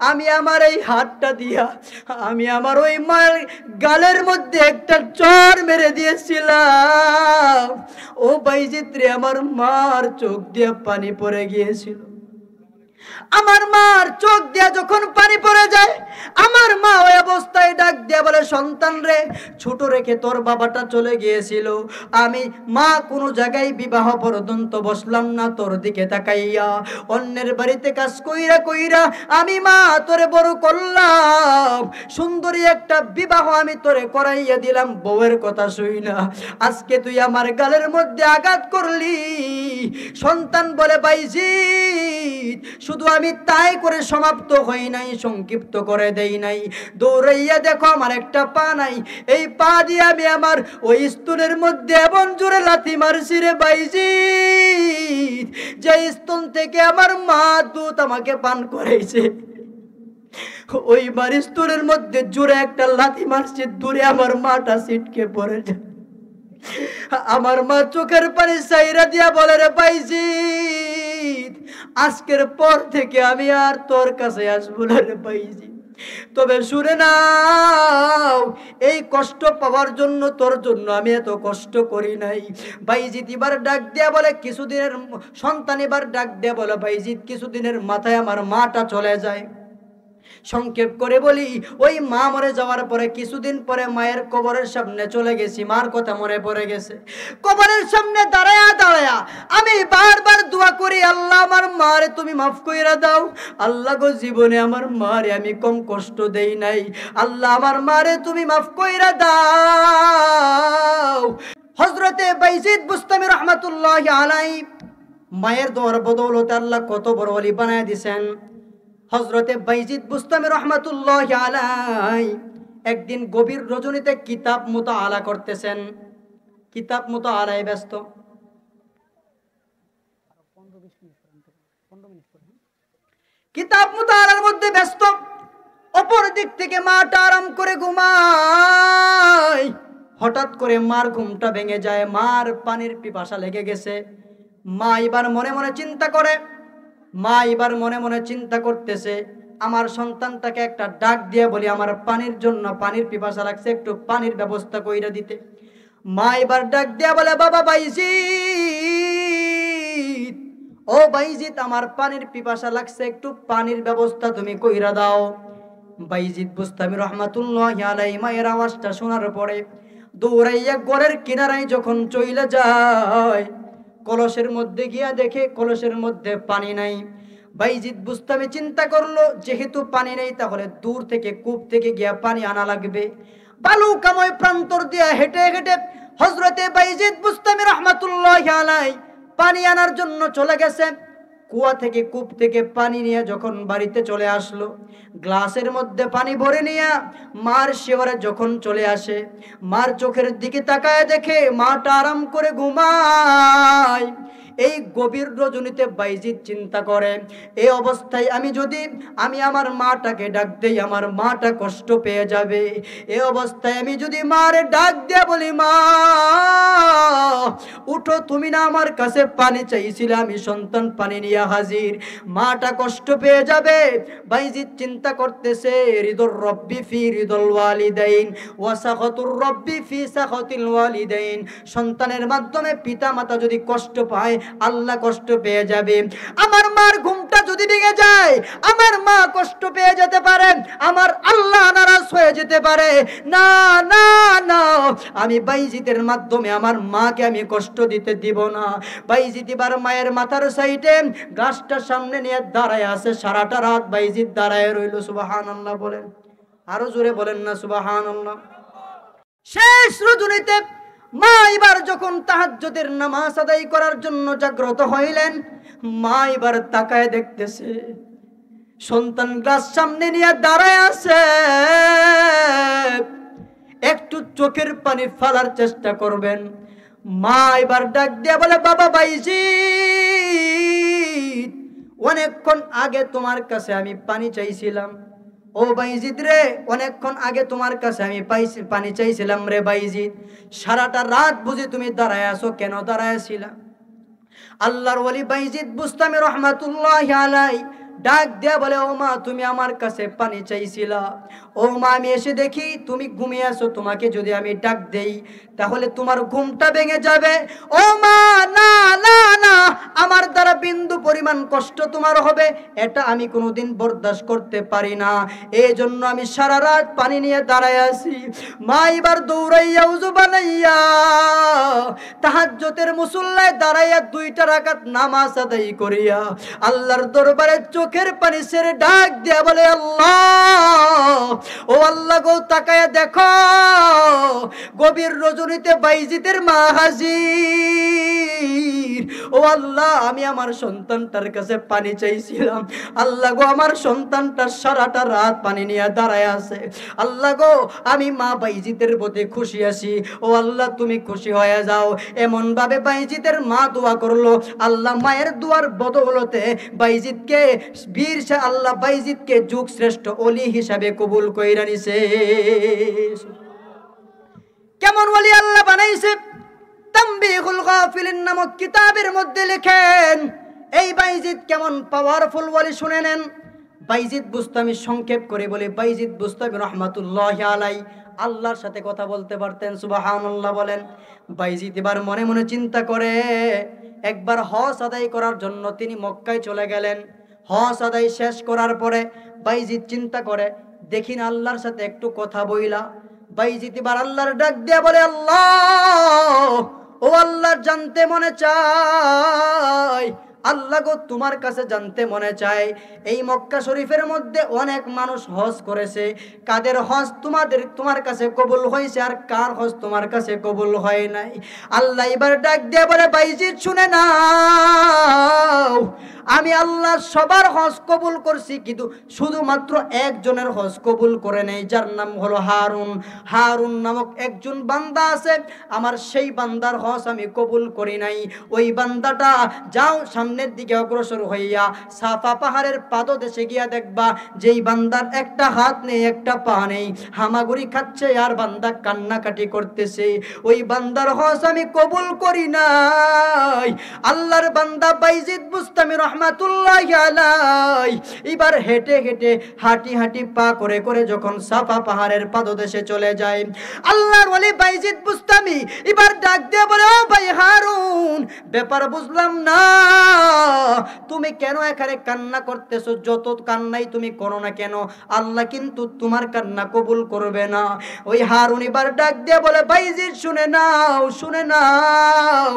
আমি আমার এই হাতটা দিয়া আমি আমার ওই মার গালের মধ্যে একটা চড় মেরে দিয়েছিলাম। ও বাইজিৎ রে, আমার মার চোখ দিয়ে পানি পড়ে গিয়েছিল। আমার মার চোখ দিয়া যখন পানি পড়ে যায়, আমার মা ওই অবস্থায় ডাক দিয়া বলে, সন্তান রে, ছোট রেখে তোর বাবাটা চলে গিয়েছিল, আমি মা কোনো জায়গায় বিবাহ পর্যন্ত বসলাম না তোর দিকে তাকাইয়া। অন্যের বাড়িতে কাজ কইরা কইরা আমি মা তোরে বড় করলাম, সুন্দরী একটা বিবাহ আমি তোরে করাইয়া দিলাম বউয়ের কথা শুই না। আজকে তুই আমার গালের মধ্যে আঘাত করলি। সন্তান বলে, বাইজিৎ, শুধু আমি তাই করে সমাপ্ত হই নাই, সংক্ষিপ্ত করে দেই নাই, দৌড়াইয়া দেখো আমার একটা পা নাই, এই পা দিয়ে আমি আমার ওই স্তনের মধ্যে এমন জোরে লাথি মারছি রে বাইজিৎ, যে স্তন থেকে আমার মা দুধ আমাকে পান করাইছে, ওই মার স্তনের মধ্যে জোরে একটা লাথি মারছি, দূরে আমার মাটা ছিটকে পড়ে যায়। আমার মা চোখের পানি চাইরা দিয়া বলে, রে বাইজিৎ, আজকের পর থেকে আমি আর তোর কাছে আসবো না রে বাইজিৎ। তবে শুনে নাও, এই কষ্ট পাওয়ার জন্য তোর জন্য আমি এত কষ্ট করি নাই। বাইজিৎ এবার ডাক দিয়া বলে, কিছুদিনের সন্তান এবার ডাক দিয়া বলে, বাইজিৎ, কিছুদিনের মাথায় আমার মাটা চলে যায়। সংক্ষেপ করে বলি, ওই মা মরে যাওয়ার পরে কিছুদিন পরে মায়ের কবরের সামনে চলে গেছি, মার কথা মনে পড়ে গেছে। কবরের সামনে দাঁড়ায়া দাঁড়ায়া আমি বারবার দোয়া করি, আল্লাহ আমার মারে তুমি মাফ কইরা দাও। আল্লাহ গো, জীবনে আমার মারে আমি কম কষ্ট দেই নাই, আল্লাহ আমার মারে তুমি মাফ কইরা দাও। হযরতে বাইজিৎ বুস্তামি রহমাতুল্লাহি আলাইহি মায়ের দোয়ার বদৌলতে আল্লাহ কত বড় ওলি বানায় দিয়েছেন। হযরতে বাইজিৎ বুস্তামি রহমাতুল্লাহি আলাইহি একদিন গভীর রজনীতে কিতাব মুতাআলা করতেছেন, কিতাব মুতাআলায় ব্যস্ত। কিতাব মুতাআলার মধ্যে ব্যস্ত, অপর দিক থেকে মাটা আরাম করে ঘুমায়। হঠাৎ করে মার ঘুমটা ভেঙে যায়, মার পানির পিপাসা লেগে গেছে। মা এবার মনে মনে চিন্তা করে, মা এবার মনে মনে চিন্তা করতেছে, আমার সন্তানটাকে একটা ডাক দিয়ে বলি, আমার পানির জন্য পানির পিপাসা লাগছে, একটু পানির ব্যবস্থা কইরা দিতে। মা এবার ডাক দিয়ে বলে, বাবা বাইজিৎ, ও বাইজিৎ, আমার পানির পিপাসা লাগছে, একটু পানির ব্যবস্থা তুমি কইরা দাও। বাইজিৎ বুস্তামি রহমাতুল্লাহি আলাইহি মায়ের আওয়াজটা শোনার পরে দৌড়াইয়া ঘরের কিনারায় যখন চইলা যায়, কলসের মধ্যে গিয়া দেখে কলসের মধ্যে পানি নাই। বাইজিৎ বুস্তামি চিন্তা করলো, যেহেতু পানি নেই তাহলে দূর থেকে কূপ থেকে গিয়া পানি আনা লাগবে। বালুকাময় প্রান্তর দিয়া হেঁটে হেঁটে হযরতে বাইজিৎ বুস্তামি রাহমাতুল্লাহি আলাইহি পানি আনার জন্য চলে গেছে। কুয়া থেকে কূপ থেকে পানি নিয়ে যখন বাড়িতে চলে আসলো, গ্লাসের মধ্যে পানি ভরে নিয়ে মার শিওরে যখন চলে আসে, মার চোখের দিকে তাকায় দেখে মাটা আরাম করে ঘুমায়। এই গভীর রজনীতে বাইজিৎ চিন্তা করে, এই অবস্থায় আমি আমার মাটাকে ডাক দেই, আমার মাটা কষ্ট পেয়ে যাবে। এই অবস্থায় আমি যদি মারে ডাক দিয়ে বলি, মা উঠো, তুমি না আমার কাছে পানি চাইছিলে, আমি সন্তান পানি নিয়ে হাজির, মাটা কষ্ট পেয়ে যাবে। বাইজিৎ চিন্তা করতেছে, রিদুর রব্বি ফি রিদুল ওয়ালিদাইন ওয়া সাখাতুর রব্বি ফি সাখাতিল ওয়ালিদাইন। সন্তানের মাধ্যমে পিতা মাতা যদি কষ্ট পায়, আল্লাহ কষ্ট পেয়ে যাবে। আমার মার ঘুমটা যদি ভেঙে যায়, আমার মা কষ্ট পেয়ে যেতে পারে, আমার আল্লাহ নারাজ হয়ে যেতে পারে। না না না, আমি বাইজিতের মাধ্যমে আমার মাকে আমি কষ্ট দিতে দিব না। বাইজিৎ এবার মায়ের মাথার সাইডে গাছটার সামনে নিয়ে দাঁড়ায় আছে। সারাটা রাত বাইজিৎ দাঁড়ায় রইল। সুবহানাল্লাহ বলেন, আরো জোরে বলেন না সুবহানাল্লাহ। শেষ রজনীতে মা এবার যখন তাহাজ্জুদের নামাজ আদায় করার জন্য জাগ্রত হইলেন, মা এবার তাকায় দেখতেছে সন্তান গাছ সামনে নিয়ে দাঁড়ায় আছে। একটু চোখের পানি ফেলার চেষ্টা করবেন। মা এবার ডাক দিয়ে বলে, বাবা বাইজিৎ, অনেকক্ষণ আগে তোমার কাছে আমি পানি চাইছিলাম। ও বাইজিৎ রে, অনেকক্ষণ আগে তোমার কাছে আমি পানি চাইছিলাম রে বাইজিৎ। সারাটা রাত বুঝি তুমি দাঁড়ায় আছো, কেন দাঁড়ায় ছিলা? আল্লাহর ওলি বাইজিৎ বুস্তামি রহমাতুল্লাহি আলাইহি ডাক দিয়া বলে, ও মা তুমি আমার কাছে পানি চাইছিলা। ও মা আমি এসে দেখি তুমি ঘুমিয়ে আছো, তোমাকে যদি আমি ডাক দেই তাহলে তোমার ঘুমটা ভেঙে যাবে। ও মা না না না, আমার দ্বারা বিন্দু পরিমাণ কষ্ট তোমার হবে এটা আমি কোনোদিন বরদাস্ত করতে পারি না, এই জন্য আমি সারা রাত পানি নিয়ে দাঁড়ায় আছি। মা এবার দৌড়াইয়া উযু বানাইয়া তাহাজ্জুদের মুসল্লায় দাঁড়াইয়া 2টা রাকাত নামাজ আদায় করিয়া আল্লাহর দরবারে চোখের পানি ছেড়ে ডাক দিয়া বলে, আল্লাহ ও আল্লাহ গো তাকায়া দেখো, গভীর রজনীতে বাইজিদের মা হাজির। ও আল্লাহ আমি আমার সন্তানটার কাছে পানি চাইছিলাম, আল্লাহ গো আমার সন্তানটা সারাটা রাত পানি নিয়ে দাঁড়ায় আছে। আল্লাহ গো আমি মা বাইজিদের প্রতি খুশি আছি, ও আল্লাহ তুমি খুশি হয়ে যাও। এমন ভাবে বাইজিদের মা দোয়া করলো, আল্লাহ মায়ের দোয়ার বদৌলতে বাইজিদকে বীর আল্লাহ বাইজিদকে যুগ শ্রেষ্ঠ ওলি হিসাবে কবুল কইরা নিছে। কেমন ওলি আল্লাহ বানাইছে, তানবীহুল গাফিলিন নামক কিতাবের মধ্যে লেখেন এই বাইজিদ কেমন পাওয়ারফুল ওলি শুনে নেন। বাইজিদ বুস্তামি সংক্ষেপ করে বলে, বাইজিদ বুস্তামি রহমাতুল্লাহি আলাইহি আল্লাহর সাথে কথা বলতে পারতেন, সুবহানাল্লাহ বলেন। বাইজিদ এবার মনে মনে চিন্তা করে, একবার হজ আদায় করার জন্য তিনি মক্কায় চলে গেলেন। হজ আদায় শেষ করার পরে বাইজিদ চিন্তা করে, দেখি না আল্লাহর সাথে একটু কথা বইলা। বাইজিদ এবার আল্লাহর ডাক দিয়া বলে, আল্লাহ ও আল্লাহ জানতে মনে চায়, আল্লাহ গো তোমার কাছে জানতে মনে চায় এই মক্কা শরীফের মধ্যে অনেক মানুষ হজ করেছে, কাদের হজ তোমার কাছে কবুল হয়েছে আর কার হজ তোমার কাছে কবুল হয় নাই। আল্লাহ এবার ডাক দিয়ে বলে, বাইজিদ শুনে নাও, আমি আল্লাহ সবার হজ কবুল করছি, কিন্তু শুধুমাত্র একজনের হজ কবুল করে নেই, যার নাম হলো হারুন। হারুন নামক একজন বান্দা আছে, আমার সেই বান্দার হজ আমি কবুল করি নাই। ওই বান্দাটা যাও সামনের দিকে অগ্রসর হইয়া সাফা পাহাড়ের পাদদেশে গিয়া দেখবা, যেই বান্দার একটা হাত নেই একটা পা নেই, হামাগুড়ি খাচ্ছে আর বান্দা কান্নাকাটি করতেছে, ওই বান্দার হজ আমি কবুল করি নাই। আল্লাহর বান্দা বাইজিদ বুস্তামি রহমাতুল্লাহি আলাইহি এবার হেঁটে হেঁটে হাঁটি হাঁটি পা করে করে যখন সাফা পাহাড়ের পাদদেশে চলে যায়, আল্লাহর ওলি বাইজিদ বুস্তামি এবার ডাক দিয়ে বলে, ও ভাই হারুন, ব্যাপার বুঝলাম না, তুমি কেন এখানে কান্না করতেছো? যত কান্নাই তুমি করো না কেন, আল্লাহ কিন্তু তোমার কান্না কবুল করবে না। ওই হারুন এবার ডাক দিয়ে বলে, বাইজিদ শুনে নাও, শুনে নাও,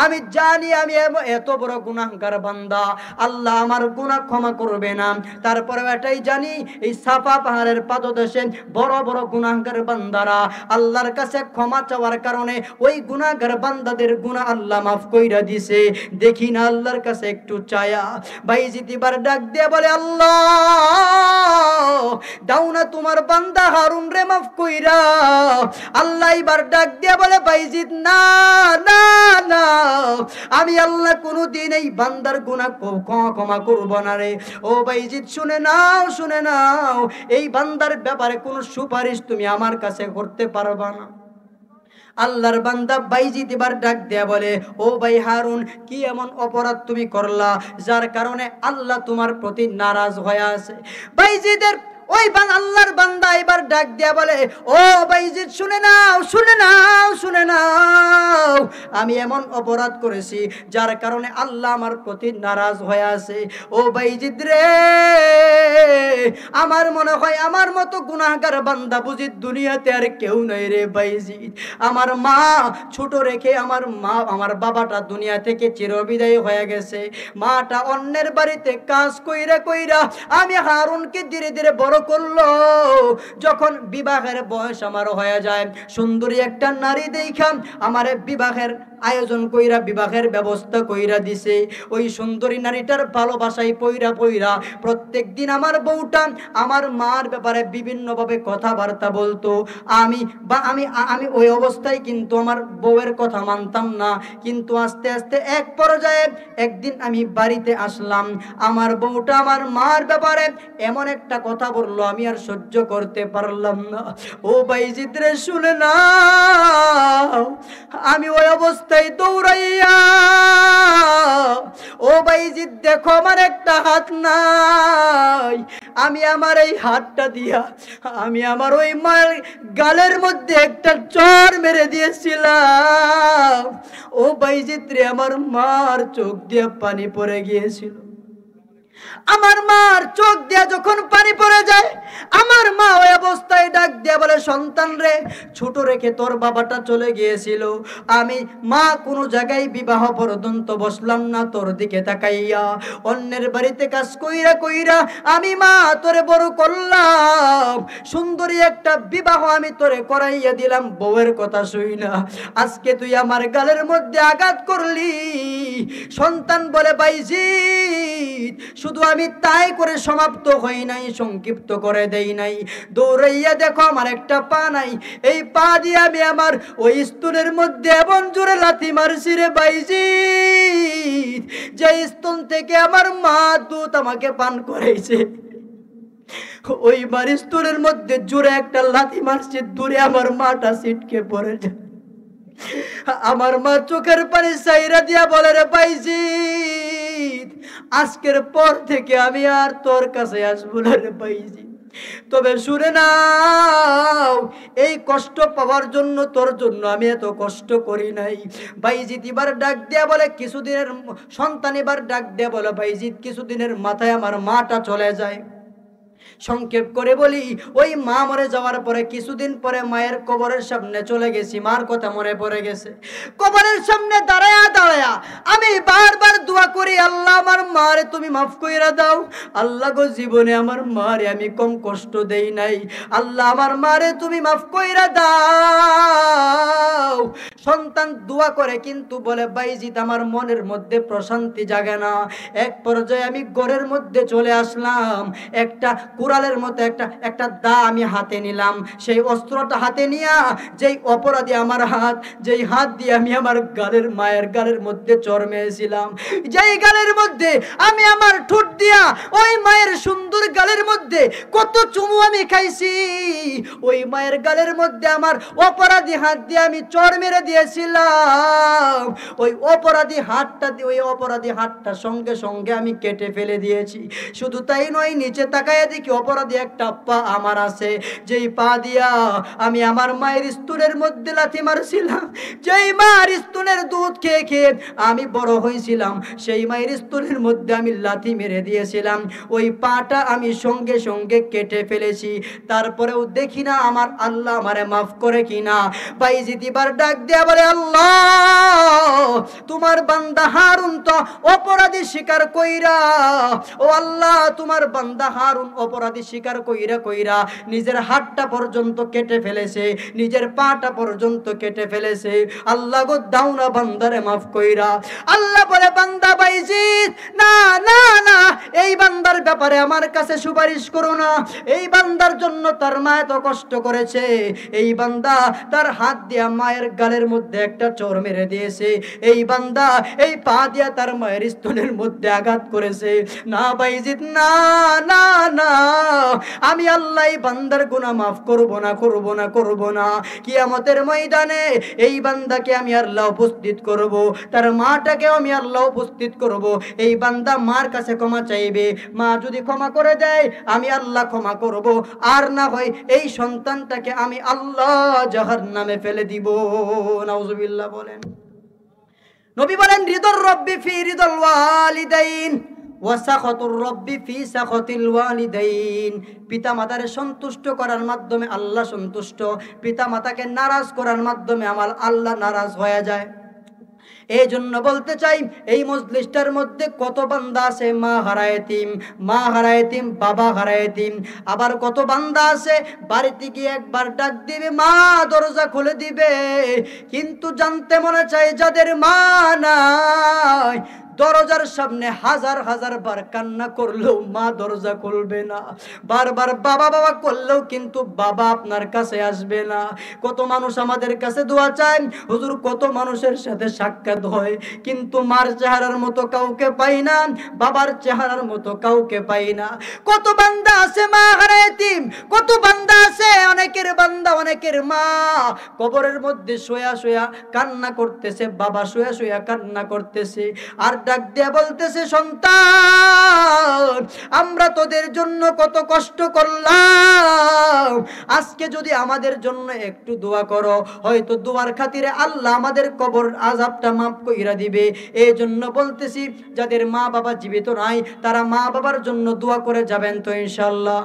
আমি জানি আমি এত বড় গুনাহগার বান্দা, আল্লাহ আমার গুনাহ ক্ষমা করবে না। তারপরে এটাই জানি এই সাফা পাহাড়ের পাদদেশে বড় বড় গুনাহগার বান্দারা আল্লাহর কাছে ক্ষমা চাওয়ার কারণে ওই গুনাহগার বান্দাদের গুনাহ আল্লাহ মাফ কইরা দিছে। দেখি না আল্লাহর কাছে একটু চায়া। বাইজিদ এবার ডাক দিয়ে বলে, আল্লাহ দাও না তোমার বান্দা হারুন রে মাফ কইরা। আল্লাহ এবার ডাক দিয়ে বলে, বাইজিদ না না না, আমি আল্লাহ কোনোদিন এই বান্দার গুনাহ ক্ষমা করব না রে। ও বাইজিদ শুনে নাও, শুনে নাও, এই বান্দার ব্যাপারে কোনো সুপারিশ তুমি আমার কাছে করতে পারবা না। আল্লাহর বান্দা বাইজিদ এবার ডাক দেয়া বলে, ও ভাই হারুন, কি এমন অপরাধ তুমি করলা যার কারণে আল্লাহ তোমার প্রতি নারাজ হয়ে আছে? বাইজিদের ওই আল্লাহর বান্দা এবার ডাক দিয়া বলে, ও বাইজিদ শুনে নাও, শুনে নাও, শুনে নাও, আমি এমন অপরাধ করেছি যার কারণে আল্লাহ আমার প্রতি নারাজ হয়ে আছে। ও বাইজিদ রে, আমার মনে হয় আমার মতো গুনাহগার বান্দা বুঝি দুনিয়াতে আর কেউ নাই রে বাইজিদ। আমার মা ছোট রেখে আমার বাবাটা দুনিয়া থেকে চিরবিদায় হয়ে গেছে। মাটা অন্যের বাড়িতে কাজ কইরা কইরা আমি হারুনকে ধীরে ধীরে বড় করলো। যখন বিবাহের বয়স আমার হয়ে যায়, সুন্দরী একটা নারী দেখা আমার বিবাহের আয়োজন কইরা বিবাহের ব্যবস্থা কইরা দিছে। ওই সুন্দরী নারীটার ভালোবাসায় পইরা পইরা প্রত্যেক দিন আমার বউটা আমার মার ব্যাপারে বিভিন্নভাবে কথাবার্তা বলতো। আমি ওই অবস্থায় কিন্তু আমার বউয়ের কথা মানতাম না, কিন্তু আস্তে আস্তে এক পর্যায়ে একদিন আমি বাড়িতে আসলাম, আমার বউটা আমার মার ব্যাপারে এমন একটা কথা বলল করলো, আমি আর সহ্য করতে পারলাম না। ও বাইজিদ রে শুনে না, আমি ওই অবস্থায় দৌড়াইয়া, ও বাইজিদ দেখো আমার একটা হাত নাই, আমি আমার এই হাতটা দিয়া আমি আমার ওই মায়ের গালের মধ্যে একটা চড় মেরে দিয়েছিলাম। ও বাইজিদ রে আমার মার চোখ দিয়ে পানি পড়ে গিয়েছিল। আমার মার চোখ দিয়া যখন পানি পড়ে যায়, আমার মা ওই অবস্থায় ডাক দিয়া বলে, সন্তান রে, ছোট রেখে তোর বাবাটা চলে গিয়েছিল, আমি মা কোনো জায়গায় বিবাহ পর্যন্ত বসলাম না তোর দিকে তাকাইয়া, অন্যের বাড়িতে কাজ কইরা কইরা আমি মা তোরে বড় করলাম, সুন্দরী একটা বিবাহ আমি তোরে করাইয়া দিলাম বউয়ের কথা শুই না, আজকে তুই আমার গালের মধ্যে আঘাত করলি। সন্তান বলে, বাইজিদ শুধু আমি তাই করে সমাপ্ত হই নাই, সংক্ষিপ্ত করে দেই নাই, দৌড়াইয়া দেখো আমার একটা পা নাই, এই পা দিয়ে আমি আমার ওই স্তনের মধ্যে এমন জোরে লাথি মারছি রে বাইজিদ, যে স্তন থেকে আমার মা দুধ আমাকে পান করাইছে, ওই মার স্তনের মধ্যে জোরে একটা লাথি মারছি, দূরে আমার মাটা ছিটকে পড়ে যায়। আমার মা চোখের পানি সাইরা দিয়া বলে, রে বাইজিদ আজকের পর থেকে আমি আর তোর কাছে আসবো না রে বাইজিদ, তবে শুনে নাও, এই কষ্ট পাওয়ার জন্য তোর জন্য আমি এত কষ্ট করি নাই। বাইজিদ এবার ডাক দিয়া বলে, কিছুদিনের সন্তান এবার ডাক দিয়া বলে, বাইজিদ কিছুদিনের মাথায় আমার মাটা চলে যায়। সংক্ষেপ করে বলি, ওই মা মরে যাওয়ার পরে কিছুদিন পরে মায়ের কবরের সামনে চলে গেছি, মার কথা মনে পড়ে গেছে। কবরের সামনে দাঁড়ায়া দাঁড়ায়া আমি বারবার দোয়া করি, আল্লাহ আমার মারে তুমি মাফ কইরা দাও, আল্লাহ গো জীবনে আমার মারে আমি কম কষ্ট দেই নাই, আল্লাহ আমার মারে তুমি মাফ কইরা দাও। সন্তান দোয়া করে কিন্তু বলে, বাইজিদ আমার মনের মধ্যে প্রশান্তি জাগে না। এক পর্যায়ে আমি ঘরের মধ্যে চলে আসলাম, একটা কুড়ালের মতো একটা দা আমি হাতে নিলাম, সেই অস্ত্রটা হাতে নিয়া যেই অপরাধী আমার হাত, যেই হাত দিয়ে আমি আমার গালের মায়ের গালের মধ্যে চড় মেরেছিলাম, যেই গালের মধ্যে আমি আমার ঠোঁট দিয়া ওই মায়ের সুন্দর গালের মধ্যে কত চুমু আমি খাইছি, ওই মায়ের গালের মধ্যে আমার অপরাধী হাত দিয়ে আমি চড় মেরে দিয়েছিলাম, ওই অপরাধী হাতটা সঙ্গে সঙ্গে আমি কেটে ফেলে দিয়েছি। শুধু তাই নয়, নিচে তাকায় দেখি অপরাধী একটা পা আমার আছে, যেই পা দিয়া আমি আমার মায়ের স্তনের মধ্যে লাথি মারছিলাম, যেই মায়ের স্তনের দুধ খেয়ে খেয়ে আমি বড় হয়েছিলাম, সেই মায়ের স্তনের মধ্যে আমি লাথি মেরে দিয়েছিলাম, ওই পাটা আমি সঙ্গে সঙ্গে কেটে ফেলেছি। তারপরেও দেখি না আমার আল্লাহ আমারে মাফ করে কিনা। বাইজিদ এবার ডাক দেয়া বলে, আল্লাহ তোমার বান্দা হারুন তো অপরাধী স্বীকার কইরা, ও আল্লাহ তোমার বান্দা হারুন অপরাধী স্বীকার কইরা কইরা নিজের হাতটা পর্যন্ত কেটে ফেলেছে, নিজের পাটা পর্যন্ত কেটে ফেলেছে, আল্লাহ গো দাও না বান্দারে মাফ কইরা। আল্লাহ বলে, বান্দা বাইজিদ না না না, এই বান্দার ব্যাপারে আমার কাছে সুপারিশ করো না, এই বান্দার জন্য তার মা এত কষ্ট করেছে, এই বান্দা তার হাত দিয়া মায়ের গালের মধ্যে একটা চড় মেরে দিয়েছে, এই বান্দা এই পা দিয়া তার মায়ের স্তনের মধ্যে আঘাত করেছে, না বাইজিদ না না না, আমি আল্লাহ এই বান্দার গুনাহ মাফ করব না করব না করব না। কিয়ামতের ময়দানে এই বান্দাকে আমি আল্লাহ উপস্থিত করব, তার মাটাকে আমি আল্লাহ উপস্থিত করব, এই বান্দা মার কাছে ক্ষমা চাইবে, মা যদি ক্ষমা করে দেয় আমি আল্লাহ ক্ষমা করব, আর না হয় এই সন্তানটাকে আমি আল্লাহ জাহান্নামে ফেলে দিব। নাউজুবিল্লাহ বলেন। নবী বলেন, রিদর রব্বি ফি রিদল ওয়ালিদাইন ওয়া সাখাতুর রব্বি ফি সাখাতিল ওয়ালিদাইন। পিতা মাতারে সন্তুষ্ট করার মাধ্যমে আল্লাহ সন্তুষ্ট, পিতা মাতাকে নারাজ করার মাধ্যমে আমার আল্লাহ নারাজ হয়ে যায়। এই জন্য বলতে চাই, এই মজলিসটার মধ্যে কত বান্দা আছে মা হারায় এতিম, মা হারায় এতিম, বাবা হারায় এতিম, আবার কত বান্দা আছে বাড়িতে গিয়ে একবার ডাক দিবে মা দরজা খুলে দিবে, কিন্তু জানতে মনে চায় যাদের মা নাই, দরজার সামনে হাজার হাজার বার কান্না করলেও মা দরজা খুলবে না, বারবার বাবা বাবা করলেও কিন্তু বাবা আপনার কাছে আসবে না। কত মানুষ আমাদের কাছে দোয়া চায়, হুজুর কত মানুষের সাথে সাক্ষাৎ হয়, কিন্তু মার চেহারার মতো কাউকে পাই না, বাবার চেহারার মতো কাউকে পাই না। কত বান্দা আছে মা হারায় এতিম, কত বান্দা আছে, অনেকের বান্দা অনেকের মা কবরের মধ্যে শোয়া শোয়া কান্না করতেছে, বাবা শোয়া শোয়া কান্না করতেছে, আর ডাক দিয়া বলতেছে, সন্তান আমরা তোদের জন্য কত কষ্ট করলাম, আজকে যদি আমাদের জন্য একটু দোয়া করো, হয়তো দোয়ার খাতিরে আল্লাহ আমাদের কবর আযাবটা মাফ কইরা দিবে। এই জন্য বলতেছি, যাদের মা বাবা জীবিত নাই তারা মা বাবার জন্য দোয়া করে যাবেন তো ইনশাআল্লাহ।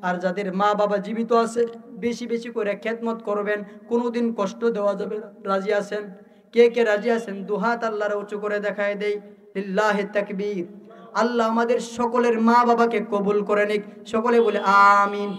আর যাদের মা বাবা জীবিত আছে বেশি বেশি করে খেদমত করবেন, কোনোদিন কষ্ট দেওয়া যাবে না। রাজি আছেন? কে কে রাজি আছেন? দুহাত আল্লাহর উঁচু করে দেখায় দেই, লিল্লাহি তাকবীর। আল্লাহ আমাদের সকলের মা বাবাকে কবুল করে নিক, সকলে বলে আমিন।